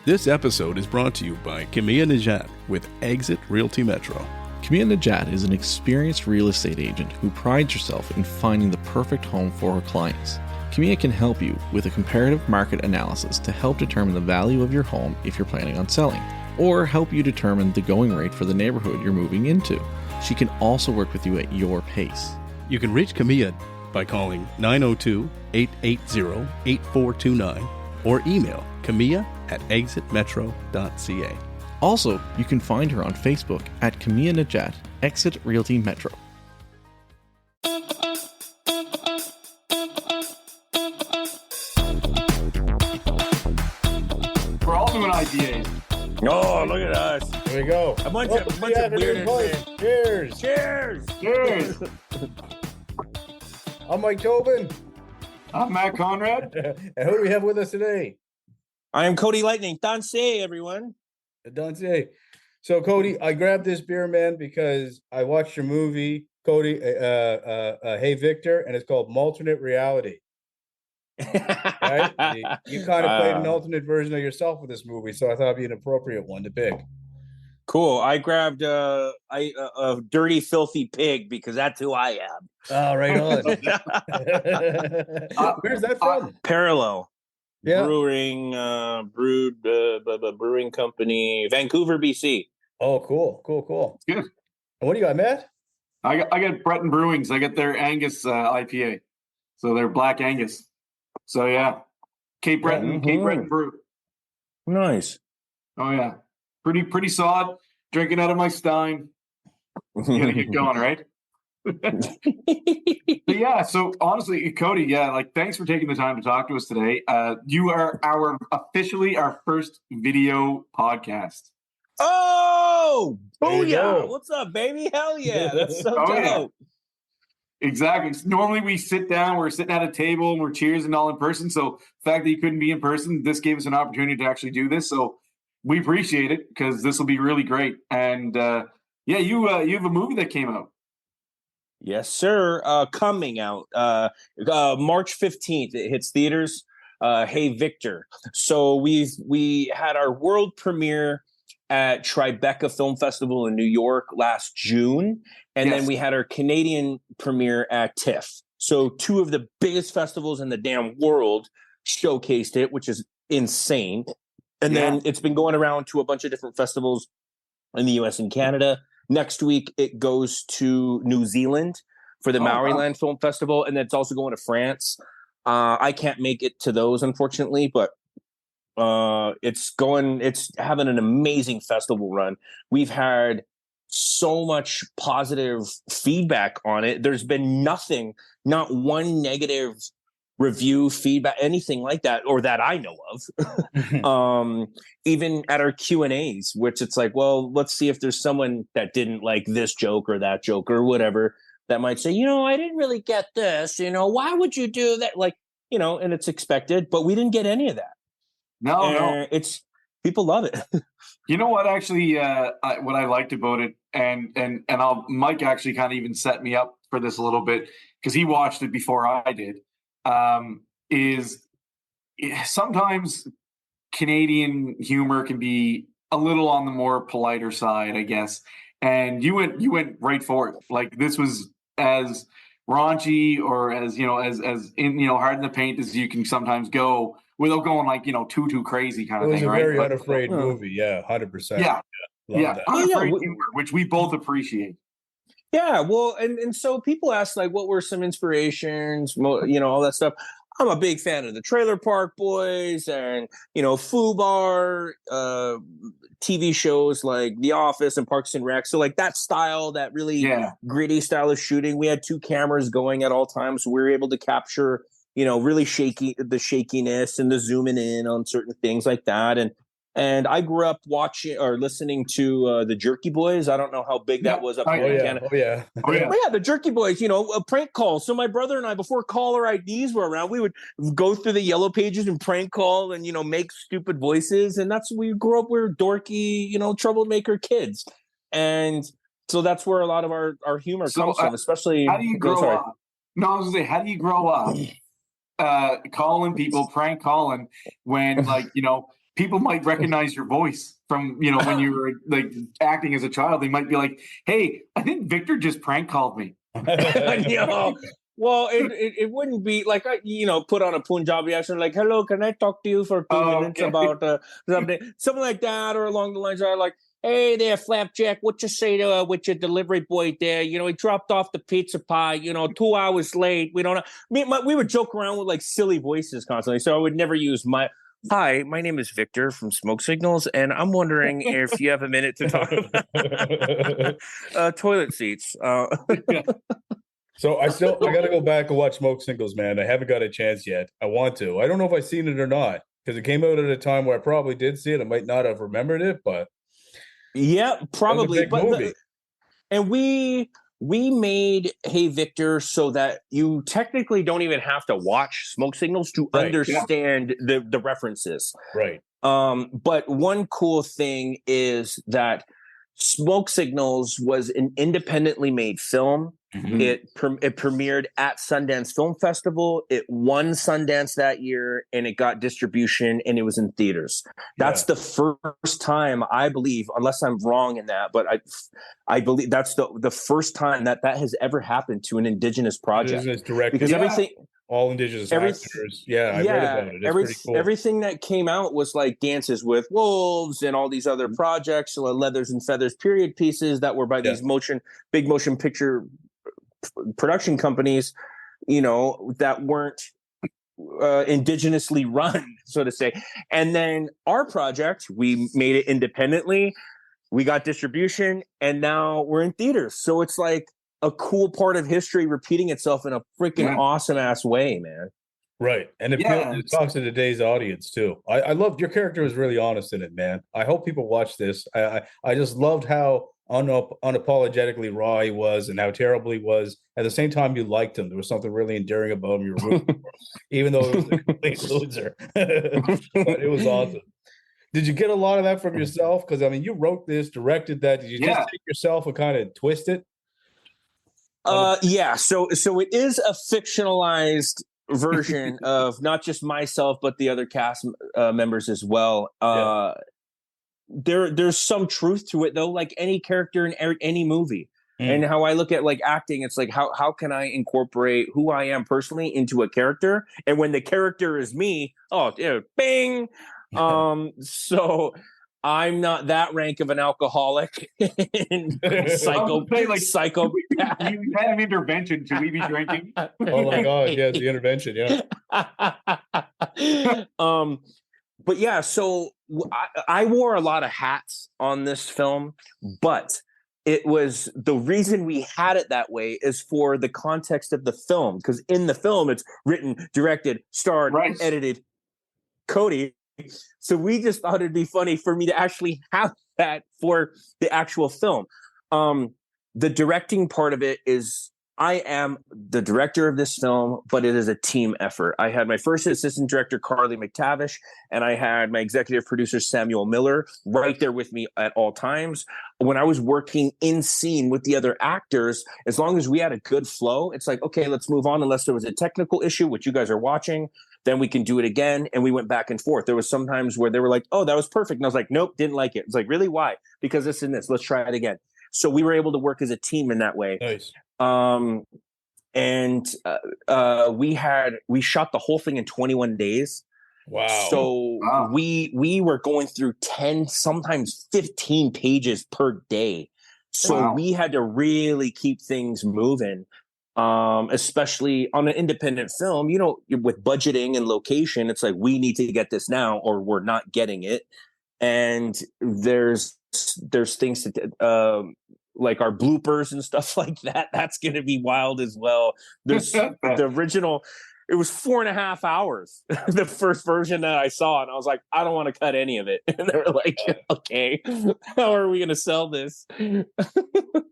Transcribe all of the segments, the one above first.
This episode is brought to you by Camilla Najat with Exit Realty Metro. Camilla Najat is an experienced real estate agent who prides herself in finding the perfect home for her clients. Camilla can help you with a comparative market analysis to help determine the value of your home if you're planning on selling, or help you determine the going rate for the neighborhood you're moving into. She can also work with you at your pace. You can reach Camilla by calling 902-880-8429 or email camilla@exitmetro.ca. Also, you can find her on Facebook at Camilla Najat, Exit Realty Metro. We're all doing IPAs. Oh, look at us. Here we go. A bunch of weird. Cheers. Cheers. Cheers. I'm Mike Tobin. I'm Matt Conrad. And who do we have with us today? I am Cody Lightning. Danse, everyone. Dante. So, Cody, I grabbed this beer, man, because I watched your movie, Cody, Hey Viktor, and it's called Alternate Reality. Right? You kind of played an alternate version of yourself with this movie, so I thought it'd be an appropriate one to pick. Cool. I grabbed a dirty, filthy pig because that's who I am. Oh, right on. Where's that from? Parallel. Yeah. Brewing company, Vancouver, BC. Oh, cool. It's good. And what do you got, Matt? I got Breton Brewings. I got their Angus IPA. So they're Black Angus. So yeah. Cape Breton Brew. Nice. Oh yeah. Pretty solid. Drinking out of my Stein. You gotta get going, right? But yeah, so honestly, Cody, thanks for taking the time to talk to us today. You are officially our first video podcast. Oh, There you booyah! go. What's up, baby? Hell yeah! That's so Oh, dope. yeah. Exactly. Normally we sit down, we're sitting at a table and we're cheersing all in person. So the fact that you couldn't be in person, this gave us an opportunity to actually do this. So we appreciate it because this will be really great. And you have a movie that came out. Yes, sir. Coming out March 15th. It hits theaters. Hey Viktor. So we had our world premiere at Tribeca Film Festival in New York last June, and then we had our Canadian premiere at TIFF. So two of the biggest festivals in the damn world showcased it, which is insane. And then it's been going around to a bunch of different festivals in the US and Canada. Next week, it goes to New Zealand for the Maoriland Film Festival, and then it's also going to France. I can't make it to those, unfortunately, but it's having an amazing festival run. We've had so much positive feedback on it. There's been not one negative review, feedback, anything like that, or that I know of. Even at our Q&As, which it's like, well, let's see if there's someone that didn't like this joke or that joke or whatever that might say, I didn't really get this, why would you do that? And it's expected, but we didn't get any of that. No. It's people love it. You know what? Actually, what I liked about it, and Mike actually kind of even set me up for this a little bit because he watched it before I did. Is sometimes Canadian humor can be a little on the more politer side, I guess. And you went right for it. Like this was as raunchy or as hard in the paint as you can sometimes go without going too crazy kind of thing. It was a right? very unafraid movie. Yeah, 100%. Yeah. Love that. Unafraid humor, which we both appreciate. Yeah, well, and so people ask what were some inspirations, all that stuff. I'm a big fan of the Trailer Park Boys and FUBAR, TV shows like The Office and Parks and Rec. So that style, that really gritty style of shooting. We had two cameras going at all times, so we were able to capture really the shakiness and the zooming in on certain things like that. And I grew up watching or listening to the Jerky Boys. I don't know how big that was up here in Canada. Oh, yeah. But yeah, the Jerky Boys, a prank call. So my brother and I, before caller IDs were around, we would go through the yellow pages and prank call and, make stupid voices. And that's, we grew up, we were dorky, troublemaker kids. And so that's where a lot of our humor comes from, especially. How do you grow up? No, I was going to say, how do you grow up calling people, prank calling when people might recognize your voice from, when you were like acting as a child. They might be like, hey, I think Victor just prank called me. Well, it wouldn't be like, put on a Punjabi accent, like, hello, can I talk to you for 2 minutes about something like that, or along the lines of like, hey there, Flapjack, what you say to with your delivery boy there? He dropped off the pizza pie, 2 hours late. We don't know. We would joke around with like silly voices constantly. So I would never use hi, my name is Victor from Smoke Signals, and I'm wondering if you have a minute to talk about toilet seats. So I got to go back and watch Smoke Signals, man. I haven't got a chance yet. I want to. I don't know if I've seen it or not, because it came out at a time where I probably did see it. I might not have remembered it, but yeah, probably. Movie. And we made Hey Viktor so that you technically don't even have to watch Smoke Signals to understand the references. Right. But one cool thing is that Smoke Signals was an independently made film. Mm-hmm. It premiered at Sundance Film Festival. It won Sundance that year, and it got distribution, and it was in theaters. That's the first time, I believe, unless I'm wrong in that, but I believe that's the first time that has ever happened to an indigenous project. Indigenous director. Because everything... all indigenous actors. Yeah, I read about it. It's pretty cool. Everything that came out was like Dances with Wolves and all these other projects, Leathers and Feathers period pieces that were by these big motion picture production companies, that weren't indigenously run, so to say. And then our project, we made it independently. We got distribution, and now we're in theaters. So it's like a cool part of history repeating itself in a freaking awesome ass way, man. Right. And it talks to today's audience too. I loved your character was really honest in it, man. I hope people watch this. I just loved how unapologetically raw he was and how terrible he was. At the same time, you liked him. There was something really endearing about him. You were rooting for him, even though he was a complete loser. But it was awesome. Did you get a lot of that from yourself? Because you wrote this, directed that. Did you just take yourself and kind of twist it? Yeah. So it is a fictionalized version of not just myself, but the other cast members as well. There's some truth to it though, like any character in any movie. And how I look at like acting, it's like how can I incorporate who I am personally into a character? And when the character is me, bing. So I'm not that rank of an alcoholic and psychopath. You had an intervention. Should we be drinking? Oh my God! Yeah, the intervention. Yeah. But yeah, so I wore a lot of hats on this film, but it was the reason we had it that way is for the context of the film, because in the film it's written, directed, starred, edited, Cody. So we just thought it'd be funny for me to actually have that for the actual film. The directing part of it is I am the director of this film, but it is a team effort. I had my first assistant director, Carly McTavish, and I had my executive producer, Samuel Miller, right there with me at all times. When I was working in scene with the other actors, as long as we had a good flow, it's like, okay, let's move on unless there was a technical issue, which you guys are watching. Then we can do it again. And we went back and forth. There was some times where they were like, oh, that was perfect. And I was like, nope, didn't like it. It's like, really? Why? Because this and this. Let's try it again. So we were able to work as a team in that way. Nice. We shot the whole thing in 21 days. Wow. So we were going through 10, sometimes 15 pages per day. So we had to really keep things moving. Especially on an independent film, with budgeting and location, it's like, we need to get this now or we're not getting it. And there's things that, like our bloopers and stuff like that. That's going to be wild as well. There's the original, it was 4.5 hours, the first version that I saw. And I was like, I don't want to cut any of it. And they were like, okay, how are we going to sell this?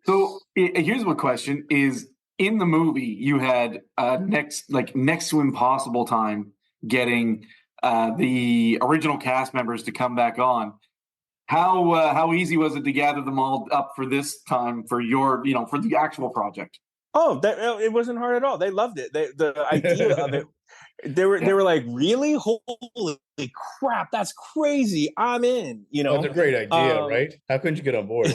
So here's my question is, in the movie, you had next to impossible time getting the original cast members to come back on. How easy was it to gather them all up for this time for your for the actual project? Oh, it wasn't hard at all. They loved it. The idea of it. They were like, really? Holy crap, that's crazy. I'm in, That's a great idea, right? How couldn't you get on board?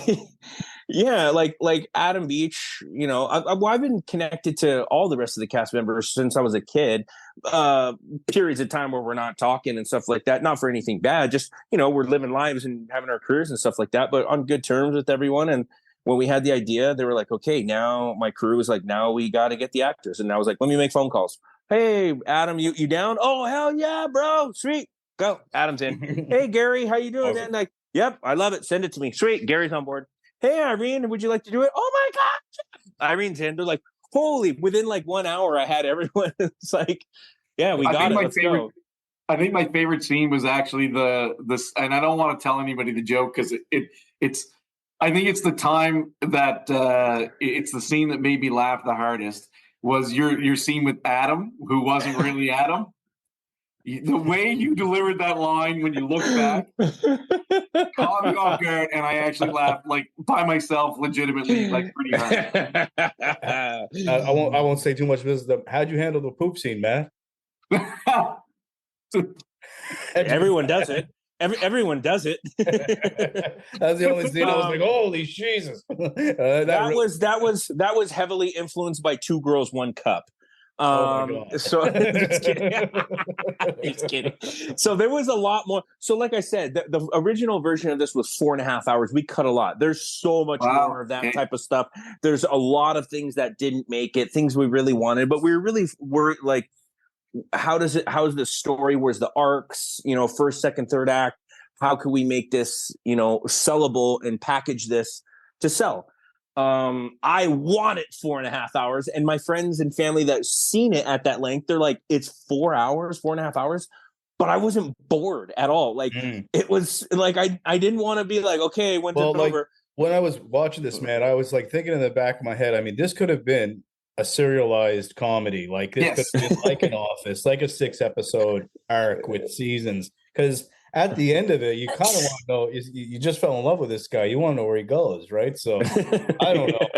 Yeah, like Adam Beach, I've been connected to all the rest of the cast members since I was a kid. Periods of time where we're not talking and stuff like that, not for anything bad, just we're living lives and having our careers and stuff like that, but on good terms with everyone. And when we had the idea, they were like, okay, now my crew was like, now we got to get the actors. And I was like, let me make phone calls. Hey, Adam, you down? Oh, hell yeah, bro. Sweet. Go. Adam's in. Hey, Gary, how you doing, man? Like, yep, I love it. Send it to me. Sweet. Gary's on board. Hey, Irene, would you like to do it? Oh, my God. Irene's in. They're like, holy, within like 1 hour, I had everyone. It's like, yeah, we got it. Let's go. I think my favorite scene was actually this, and I don't want to tell anybody the joke because it's. I think it's the time that it's the scene that made me laugh the hardest was your scene with Adam, who wasn't really Adam. The way you delivered that line when you look back caught me off guard, and I actually laughed like by myself, legitimately, like pretty hard. I won't say too much business. How'd you handle the poop scene, man? Everyone does it. Everyone does it. That's the only scene I was like, holy Jesus. That was heavily influenced by Two Girls, One Cup. Oh my God. So just kidding. Just kidding. So there was a lot more. So like I said, the original version of this was 4.5 hours. We cut a lot. There's so much more of that type of stuff. There's a lot of things that didn't make it, things we really wanted, but we were like, how is the story? Where's the arcs? First, second, third act. How can we make this, sellable and package this to sell? I want it 4.5 hours, and my friends and family that's seen it at that length, they're like, it's 4 hours, 4.5 hours. But I wasn't bored at all. Like it was like I didn't want to be like, okay, when's it over? When I was watching this, man, I was like thinking in the back of my head. I mean, this could have been a serialized comedy, like this could have been like an Office, like a 6-episode arc with seasons. Because at the end of it, you kind of want to know. You just fell in love with this guy. You want to know where he goes, right? So I don't know.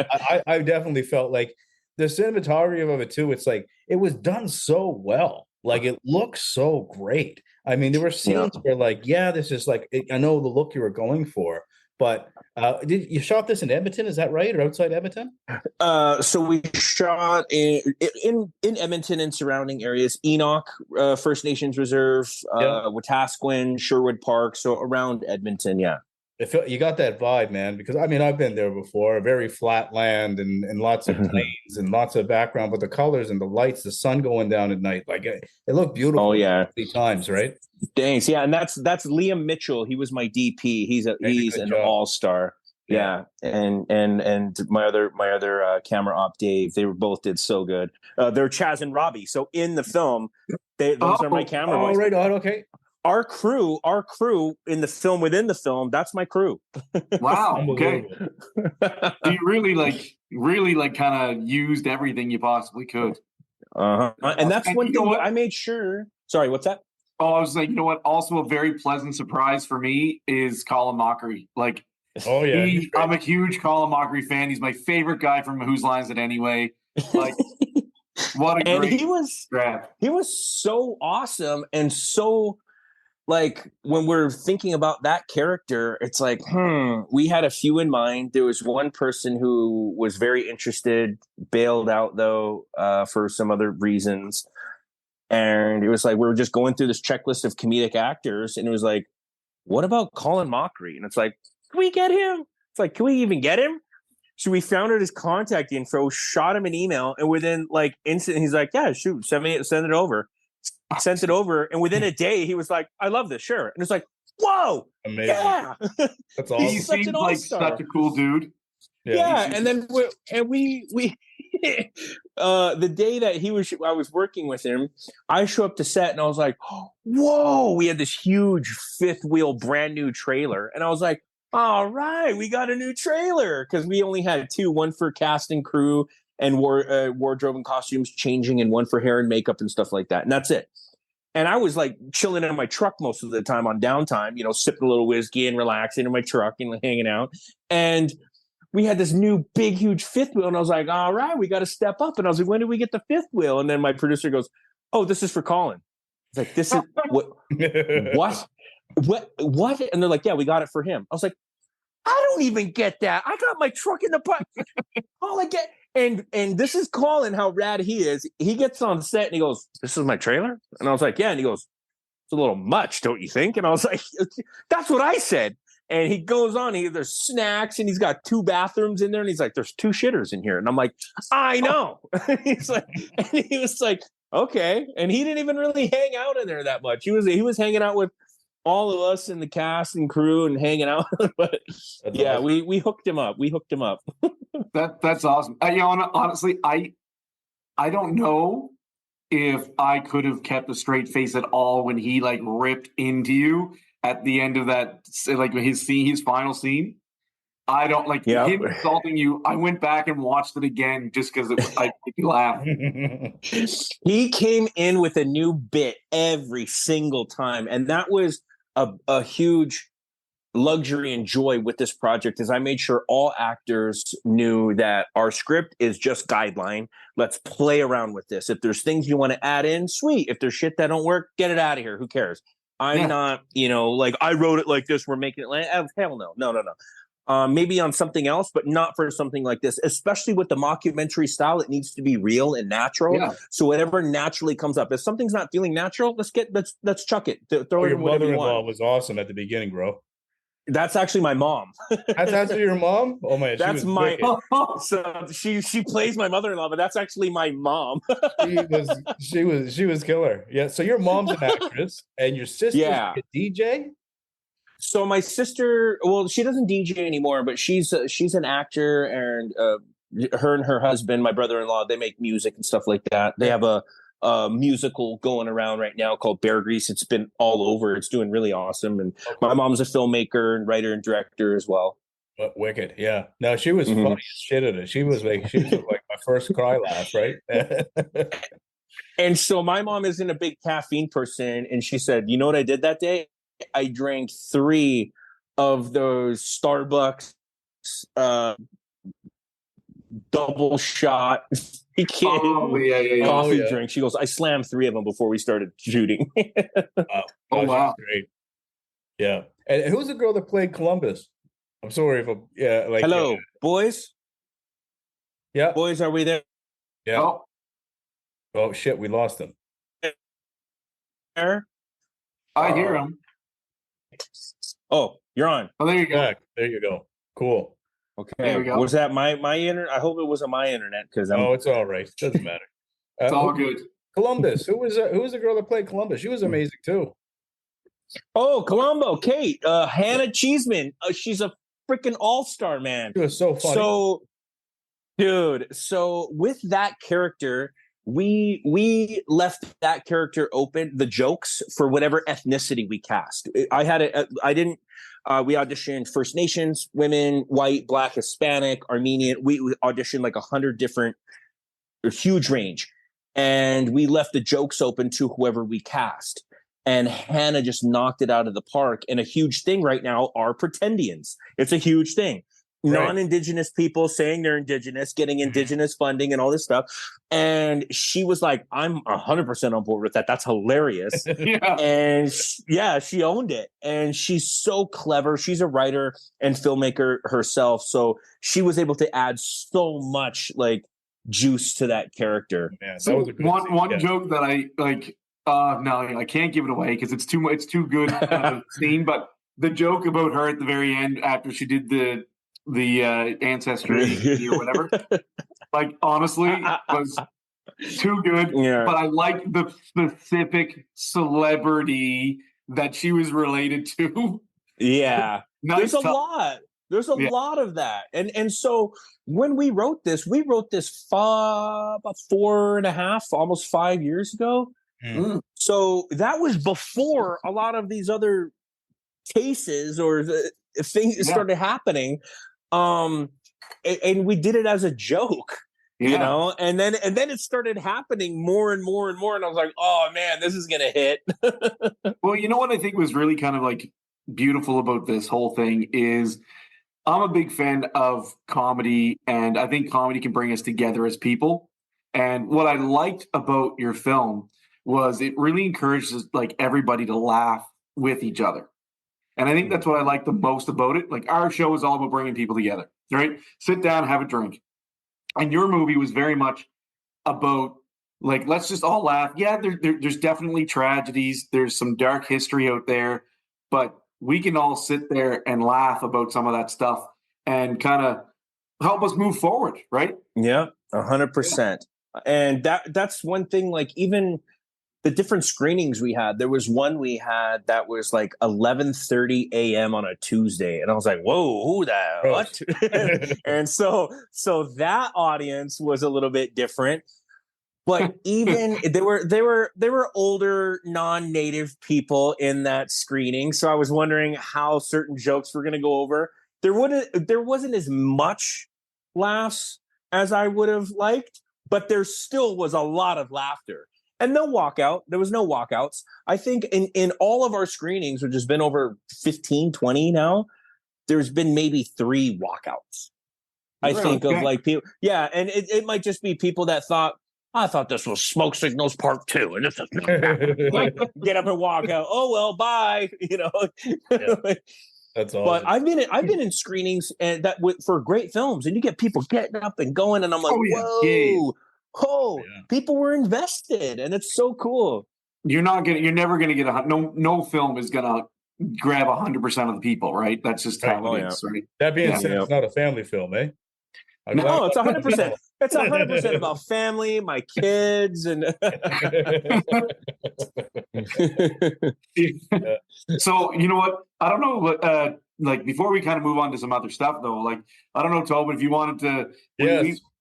I definitely felt like the cinematography of it too. It's like it was done so well. Like it looks so great. I mean, there were scenes where like, this is like I know the look you were going for. But did you shot this in Edmonton? Is that right, or outside Edmonton? So we shot in Edmonton and surrounding areas. Enoch First Nations Reserve, Wetaskiwin, Sherwood Park. So around Edmonton, yeah. You got that vibe, man. Because I mean, I've been there before. Very flat land and lots of plains and lots of background, but the colors and the lights, the sun going down at night, like it looked beautiful. Oh yeah, 3 times, right? Thanks. Yeah, and that's Liam Mitchell. He was my DP. He's an all-star. Yeah. And my other camera op Dave, they both did so good. They're Chaz and Robbie. So in the film, those are my camera boys. Right on. Okay. Our crew in the film, within the film, that's my crew. Wow. Okay. So you really kind of used everything you possibly could. And that's one thing I made sure. Sorry, what's that? Oh, I was like, you know what? Also, a very pleasant surprise for me is Colin Mockery. Like, oh yeah, I'm a huge Colin Mockery fan. He's my favorite guy from Whose Lines It Anyway. Like, what a great grab. He was so awesome and so. Like when we're thinking about that character, it's like, we had a few in mind. There was one person who was very interested, bailed out though, for some other reasons. And it was like, we were just going through this checklist of comedic actors. And it was like, what about Colin Mockery? And it's like, can we get him? It's like, can we even get him? So we found out his contact info, shot him an email. And within like instant, he's like, yeah, shoot, send it over. Sent it over, and within a day, he was like, "I love this, sure." And it's like, "Whoa, amazing! Yeah, that's awesome." He seems like such a cool dude. Yeah, and then we the day that I was working with him, I show up to set, and I was like, "Whoa!" We had this huge 5th wheel, brand new trailer, and I was like, "All right, we got a new trailer," because we only had 2, one for cast and crew and wardrobe and costumes changing, and one for hair and makeup and stuff like that, and that's it. And I was like chilling in my truck most of the time on downtime, sipping a little whiskey and relaxing in my truck and hanging out. And we had this new big, huge 5th wheel. And I was like, all right, we got to step up. And I was like, when do we get the 5th wheel? And then my producer goes, oh, this is for Colin. It's like, this is what? And they're like, yeah, we got it for him. I was like, I don't even get that. I got my truck in the park. All I get, and this is Colin, how rad he is. He gets on set and he goes, this is my trailer? And I was like, yeah. And he goes, it's a little much, don't you think? And I was like, that's what I said. And he goes on, there's snacks and he's got 2 bathrooms in there. And he's like, there's 2 shitters in here. And I'm like, I know. He's like, and he was like, okay. And he didn't even really hang out in there that much. He was hanging out with all of us in the cast and crew and hanging out. But that's awesome. we hooked him up. That's awesome. Honestly, I don't know if I could have kept a straight face at all when he like ripped into you at the end of that, like his final scene. I don't like him insulting you. I went back and watched it again just because I made me laugh. He came in with a new bit every single time, and that was a huge luxury and joy with this project. Is I made sure all actors knew that our script is just guideline. Let's play around with this. If there's things you want to add in, sweet. If there's shit that don't work, get it out of here. Who cares? I'm not, like I wrote it like this. We're making it like, hell no. Maybe on something else, but not for something like this, especially with the mockumentary style. It needs to be real and natural. Yeah. So whatever naturally comes up, if something's not feeling natural, let's chuck it. Throw it your in whatever you mother-in-law want. was awesome at the beginning, bro. That's actually my mom. That's actually your mom? Oh man, that's my. So she plays my mother-in-law, but that's actually my mom. she was killer. Yeah. So your mom's an actress, and your sister's a DJ. So my sister, well, she doesn't DJ anymore, but she's an actor, and her and her husband, my brother-in-law, they make music and stuff like that. They have a musical going around right now called Bear Grease. It's been all over. It's doing really awesome. And my mom's a filmmaker and writer and director as well. Wicked. Yeah. No, she was funny as shit at it. She was like my first cry laugh, right? And so my mom isn't a big caffeine person. And she said, you know what I did that day? I drank 3 of those Starbucks double shot coffee drink. She goes, I slammed 3 of them before we started shooting. Wow. Great. Yeah. And who's the girl that played Columbus? I'm sorry if hello, boys. Yeah. Boys, are we there? Yeah. Oh shit, we lost him. I hear him. Oh, you're on. Oh, there you go. There you go. Cool. Okay. There we go. Was that my internet? I hope it wasn't my internet because it's all right. Doesn't matter. It's all good. Columbus. Who was the girl that played Columbus? She was amazing too. Oh, Columbo, Kate, Hannah Cheeseman. She's a freaking all-star, man. She was so funny. So, dude. So with that character, we left that character open, the jokes, for whatever ethnicity we cast. We auditioned First Nations, women, white, Black, Hispanic, Armenian. We auditioned like 100 different, a huge range. And we left the jokes open to whoever we cast. And Hannah just knocked it out of the park. And a huge thing right now are pretendians. It's a huge thing. Right. Non-Indigenous people saying they're Indigenous, getting Indigenous funding and all this stuff. And she was like, I'm 100% on board with that. That's hilarious. And she owned it. And she's so clever. She's a writer and filmmaker herself. So she was able to add so much like juice to that character. Man, so that was one joke that I like. No, I can't give it away because it's too good scene. But the joke about her at the very end after she did the ancestry or whatever, like honestly, was too good. Yeah. But I like the specific celebrity that she was related to. Yeah, There's a lot of that, and so when we wrote this about 4.5, almost 5 years ago. Mm. So that was before a lot of these other cases or things started happening. And we did it as a joke, you know, and then it started happening more and more and more. And I was like, oh man, this is going to hit. Well, you know what I think was really kind of like beautiful about this whole thing is I'm a big fan of comedy, and I think comedy can bring us together as people. And what I liked about your film was it really encourages like everybody to laugh with each other. And I think that's what I like the most about it. Like our show is all about bringing people together, right? Sit down, have a drink. And your movie was very much about like, let's just all laugh. Yeah, there's definitely tragedies. There's some dark history out there, but we can all sit there and laugh about some of that stuff and kind of help us move forward, right? Yeah, 100%. And that's one thing, like even the different screenings we had, there was one we had that was like 11:30 a.m. on a Tuesday. And I was like, whoa, who that? What? And so that audience was a little bit different. But even there were older non-native people in that screening. So I was wondering how certain jokes were gonna go over. There wasn't as much laughs as I would have liked, but there still was a lot of laughter. And no walkout. There was no walkouts. I think in all of our screenings, which has been over 15, 20 now, there's been maybe 3 walkouts. I think of like people. Yeah. And it might just be people that thought, I thought this was Smoke Signals Part 2. And this is get up and walk out. Oh, well, bye. Yeah. That's awesome. But I've been in screenings and for great films, and you get people getting up and going, and I'm like, whoa. Oh, people were invested, and it's so cool. You're never gonna get no film is gonna grab 100% of the people, right? That's just how it is, right? That being said, it's not a family film, eh? No, it's 100%. It's 100% about family, my kids, and So you know what? I don't know what like before we kind of move on to some other stuff though, like I don't know, Tobin, if you wanted to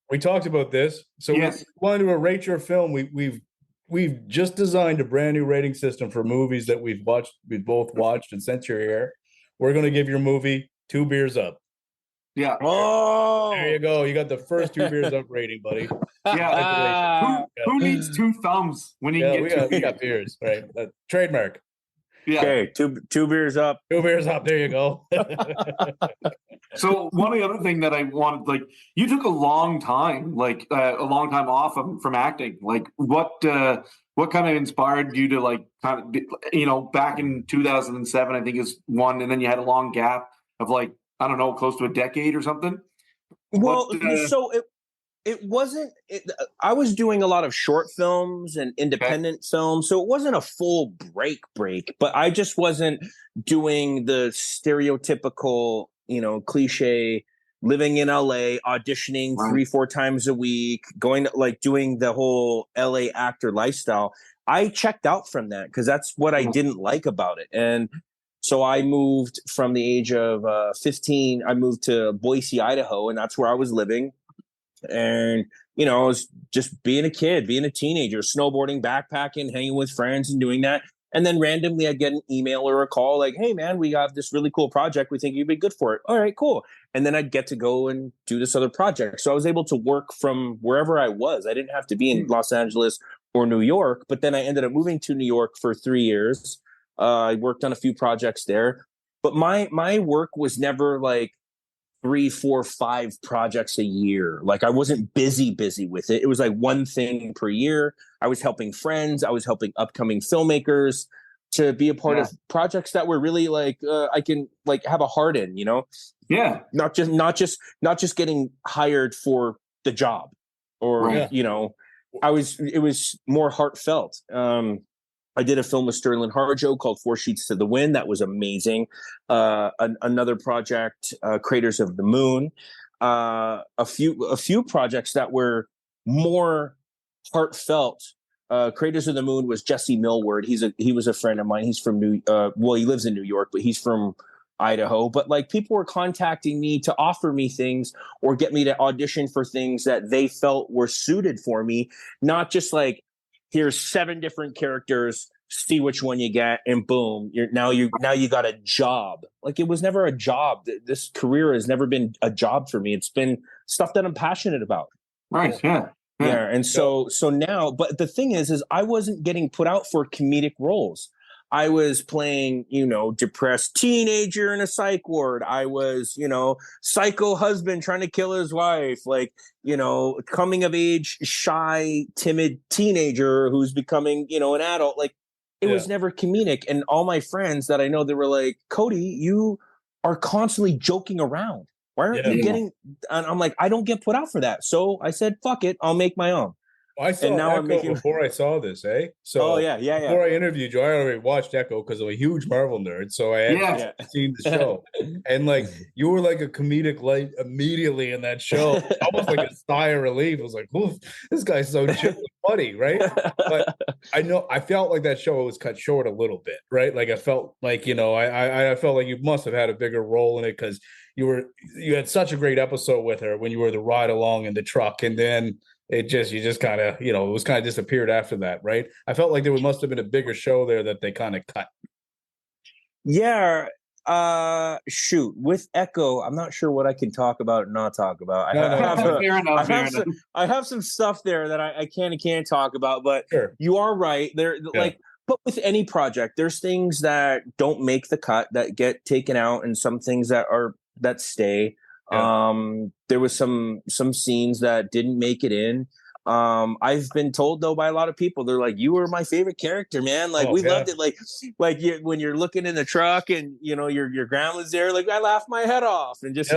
we talked about this. So we wanted to rate your film. We've just designed a brand new rating system for movies that we've both watched, and since you're here, we're going to give your movie 2 beers up. Yeah. Oh, there you go. You got the first 2 beers up rating, buddy. Yeah. Who needs 2 thumbs when you can get 2 we got beers, right? Trademark. Yeah. Okay, two beers up. 2 beers up. There you go. So one of the other thing that I wanted, like, you took a long time off from acting. Like, what kind of inspired you to like kind of, back in 2007, I think is one, and then you had a long gap of like, I don't know, close to a decade or something. Well, so it wasn't. I was doing a lot of short films and independent films, so it wasn't a full break. But I just wasn't doing the stereotypical, cliche living in LA, auditioning 3-4 times a week, going to like doing the whole LA actor lifestyle. I checked out from that because that's what I didn't like about it. And so I moved from the age of 15, I moved to Boise, Idaho, and that's where I was living. And, I was just being a kid, being a teenager, snowboarding, backpacking, hanging with friends and doing that. And then randomly I'd get an email or a call like, hey, man, we have this really cool project. We think you'd be good for it. All right, cool. And then I'd get to go and do this other project. So I was able to work from wherever I was. I didn't have to be in Los Angeles or New York. But then I ended up moving to New York for 3 years. I worked on a few projects there. But my work was never like 3, 4, 5 projects a year. Like I wasn't busy with it. It was like one thing per year. I was helping friends. I was helping upcoming filmmakers to be a part of projects that were really like I can like have a heart in, Yeah. Not just getting hired for the job or it was more heartfelt. I did a film with Sterling Harjo called 4 Sheets to the Wind. That was amazing. Another project, Craters of the Moon. A few projects that were more heartfelt. Craters of the Moon was Jesse Millward. He was a friend of mine. He's from he lives in New York, but he's from Idaho. But like people were contacting me to offer me things or get me to audition for things that they felt were suited for me, not just like, here's 7 different characters, see which one you get, and boom, now you got a job. Like it was never a job. This career has never been a job for me. It's been stuff that I'm passionate about. Right. Yeah. And so now, but the thing is I wasn't getting put out for comedic roles. I was playing, depressed teenager in a psych ward. I was, psycho husband trying to kill his wife, like, coming of age, shy, timid teenager who's becoming, an adult. Like, it was never comedic. And all my friends that I know, they were like, Cody, you are constantly joking around. Why aren't you getting? And I'm like, I don't get put out for that. So I said, fuck it, I'll make my own. I saw Echo before I saw this, eh? So before I interviewed you, I already watched Echo because I'm a huge Marvel nerd. So I had seen the show. And like you were like a comedic light immediately in that show. Almost like a sigh of relief. I was like, oof, this guy's so chill and funny, right? But I felt like that show was cut short a little bit, right? Like I felt like, I felt like you must have had a bigger role in it because you had such a great episode with her when you were the ride along in the truck, and then you just kind of, it was kind of disappeared after that, right? I felt like there must have been a bigger show there that they kind of cut. Yeah. Shoot, with Echo, I'm not sure what I can talk about and not talk about. I have some stuff there that I can and can't talk about, but you are right. But with any project, there's things that don't make the cut that get taken out, and some things that stay. There was some scenes that didn't make it in. I've been told though by a lot of people, they're like, you were my favorite character, man. Like we loved it. Like when you're looking in the truck and your grandma's there, like I laughed my head off, and just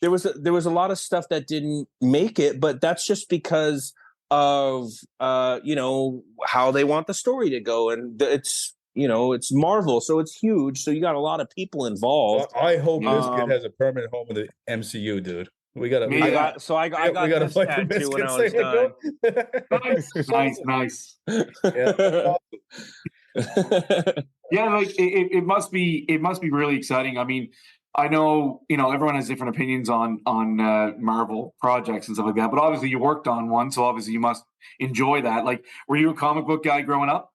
there was a lot of stuff that didn't make it, but that's just because of how they want the story to go, and it's Marvel, so it's huge. So you got a lot of people involved. I hope Biscuit has a permanent home in the MCU, dude. I got this tattoo when I was done. Nice. Yeah, like it must be really exciting. I mean, I know everyone has different opinions on Marvel projects and stuff like that, but obviously you worked on one, so obviously you must enjoy that. Like, were you a comic book guy growing up?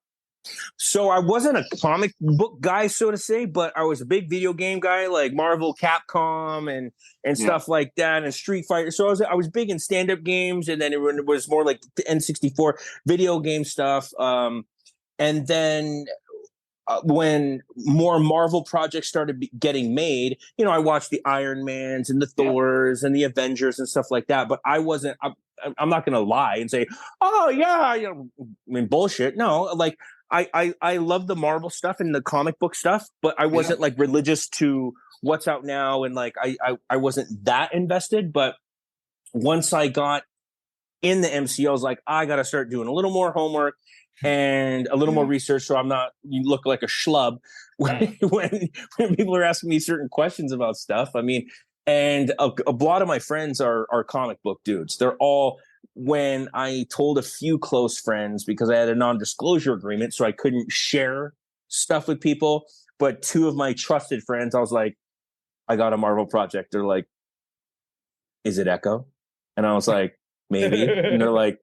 So I wasn't a comic book guy, so to say, but I was a big video game guy, like Marvel, Capcom, and stuff like that, and Street Fighter. So I was big in stand-up games, and then it was more like the N64 video game stuff. And then when more Marvel projects started getting made, I watched the Iron Mans and the Thors and the Avengers and stuff like that. But I wasn't. I'm not going to lie and say, oh yeah, I mean bullshit. No, like. I love the Marvel stuff and the comic book stuff, but I wasn't like religious to what's out now, and like I wasn't that invested. But once I got in the MCU, I was like, I got to start doing a little more homework and a little more research, so you look like a schlub when people are asking me certain questions about stuff. I mean, and a lot of my friends are comic book dudes. They're all. When I told a few close friends, because I had a non-disclosure agreement, so I couldn't share stuff with people, but two of my trusted friends, I was like, I got a Marvel project. They're like, is it Echo? And I was like, maybe. And they're like,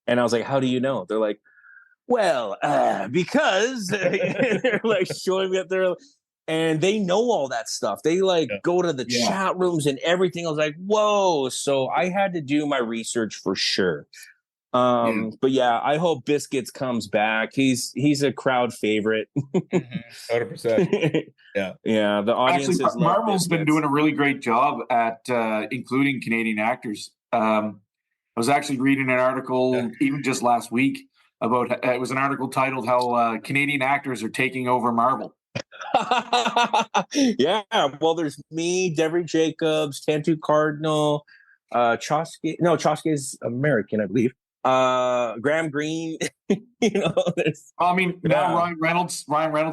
and I was like, how do you know? They're like, well, because they're like showing me up there. And they know all that stuff. They go to the chat rooms and everything. I was like, whoa. So I had to do my research for sure. But yeah, I hope Biscuits comes back. He's a crowd favorite. 100%. Yeah. Yeah. The audience actually, Marvel's been doing a really great job at including Canadian actors. I was actually reading an article even just last week about it was an article titled how Canadian actors are taking over Marvel. Yeah, well, there's me, Devery Jacobs, Tantu Cardinal, Chosky. No, Chosky is American, I believe. Graham Greene. I mean, now Ryan Reynolds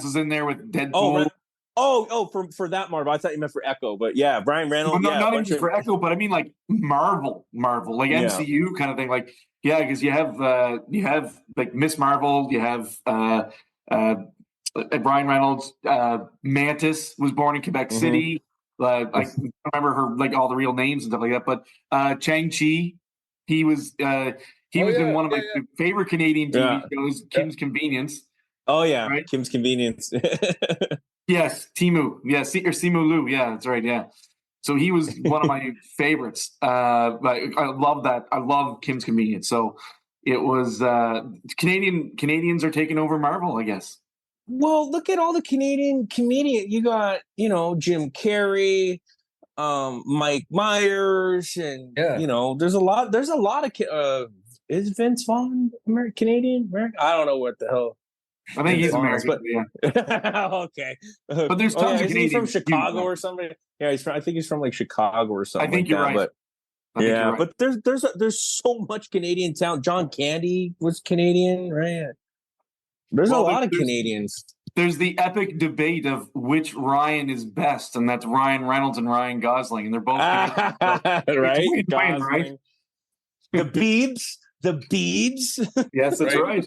is in there with Deadpool. For that Marvel. I thought you meant for Echo, but yeah, Ryan Reynolds. Well, not even for Echo, but I mean like Marvel, like MCU kind of thing. Like, yeah, because you have like Miss Marvel, you have Ryan Reynolds, Mantis was born in Quebec City. I don't remember her like all the real names and stuff like that. But Chang-Chi, he was in one of my favorite Canadian TV shows, Kim's Convenience. Oh yeah, right? Kim's Convenience. Yes, Timu. Yeah, or Simu Liu. Yeah, that's right. Yeah. So he was one of my favorites. I love that. I love Kim's Convenience. So it was Canadians are taking over Marvel, I guess. Well, look at all the Canadian comedian. You got, Jim Carrey, Mike Myers, and Yeah. there's a lot. There's a lot of. Is Vince Vaughn Canadian? American? I don't know what the hell. I think he's Vaughn is, American, yeah. Okay. But there's tons of Isn't he from Canadians, Chicago or something? Yeah, I think he's from like Chicago or something. I think like you're that, right. But I think yeah, you're right. but there's so much Canadian talent. John Candy was Canadian, right? There's a lot of Canadians. There's the epic debate of which Ryan is best, and that's Ryan Reynolds and Ryan Gosling, and they're both Canadian. Right? Win-win, right? The Beebs. Yes, that's right.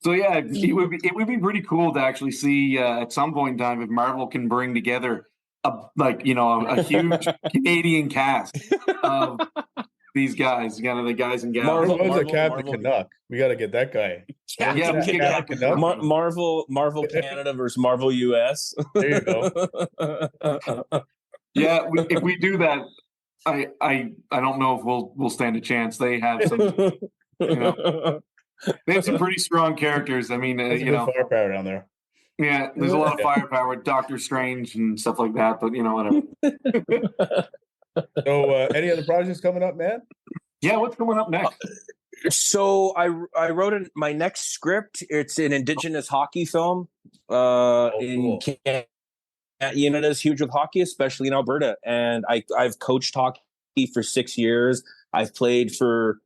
So yeah, it would be pretty cool to actually see at some point in time if Marvel can bring together a huge Canadian cast of these guys, kind of the guys and gals. Who was Captain Canuck? We got to get that guy. Captain Canuck. Marvel Canada versus Marvel US. There you go. Yeah, if we do that, I don't know if we'll stand a chance. They have some, they have some pretty strong characters. I mean, firepower down there. Yeah, there's a lot of firepower with Doctor Strange and stuff like that. But whatever. So, any other projects coming up, man? Yeah, what's coming up next? So I wrote my next script. It's an indigenous hockey film. In Canada, Canada's huge with hockey, especially in Alberta. And I've coached hockey for 6 years. I've played for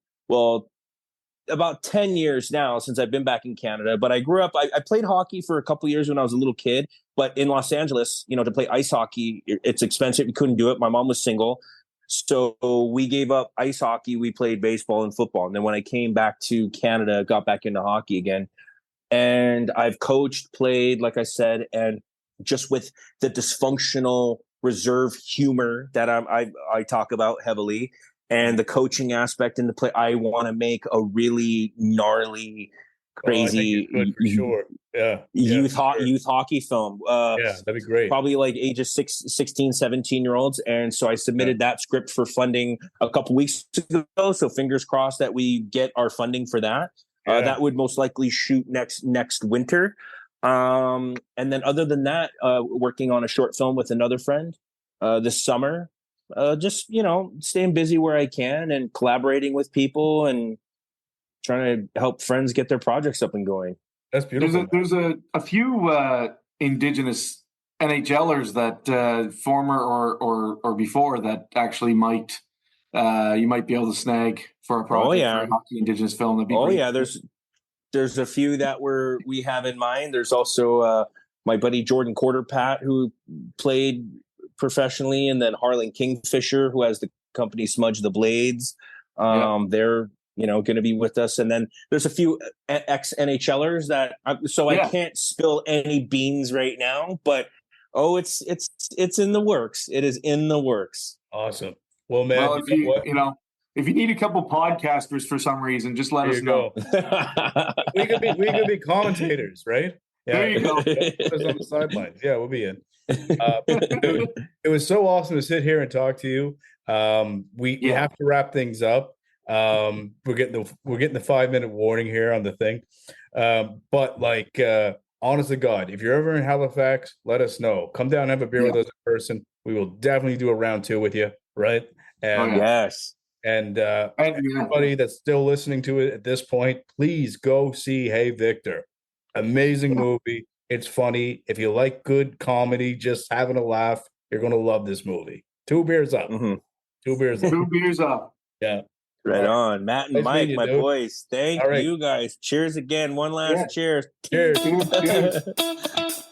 about 10 years now since I've been back in Canada. But I grew up. I played hockey for a couple of years when I was a little kid. But in Los Angeles, to play ice hockey, it's expensive. We couldn't do it. My mom was single. So we gave up ice hockey. We played baseball and football. And then when I came back to Canada, got back into hockey again. And I've coached, played, like I said, and just with the dysfunctional reserve humor that I talk about heavily and the coaching aspect in the play, I want to make a really gnarly, crazy for sure. youth hockey film. That'd be great. Probably like ages 16, 17-year-olds. And so I submitted that script for funding a couple weeks ago. So fingers crossed that we get our funding for that. That would most likely shoot next winter. And then other than that, working on a short film with another friend this summer. Just, staying busy where I can and collaborating with people and trying to help friends get their projects up and going. That's beautiful. There's a few indigenous NHLers that former or before that actually you might be able to snag for a project for a hockey indigenous film. That'd be cool. There's a few that we have in mind. There's also my buddy Jordan Quarterpat, who played professionally, and then Harlan Kingfisher, who has the company Smudge the Blades. They're going to be with us, and then there's a few ex NHLers that. I can't spill any beans right now, but it's in the works. It is in the works. Awesome. Well, man, if you need a couple podcasters for some reason, just let us know. we could be commentators, right? Yeah, there you go. Put us on the sidelines. Yeah, we'll be in. It was so awesome to sit here and talk to you. We have to wrap things up. We're getting the 5-minute warning here on the thing. But honest to God, if you're ever in Halifax, let us know. Come down and have a beer with us in person. We will definitely do a round 2 with you, right? And, yes. And everybody that's still listening to it at this point, please go see Hey Viktor. Amazing movie. It's funny. If you like good comedy, just having a laugh, you're going to love this movie. 2 beers up. Mm-hmm. 2 beers up. 2 beers up. Yeah. Right on. Matt and Mike, my boys. Thank you guys. Cheers again. One last cheers. Cheers. Cheers.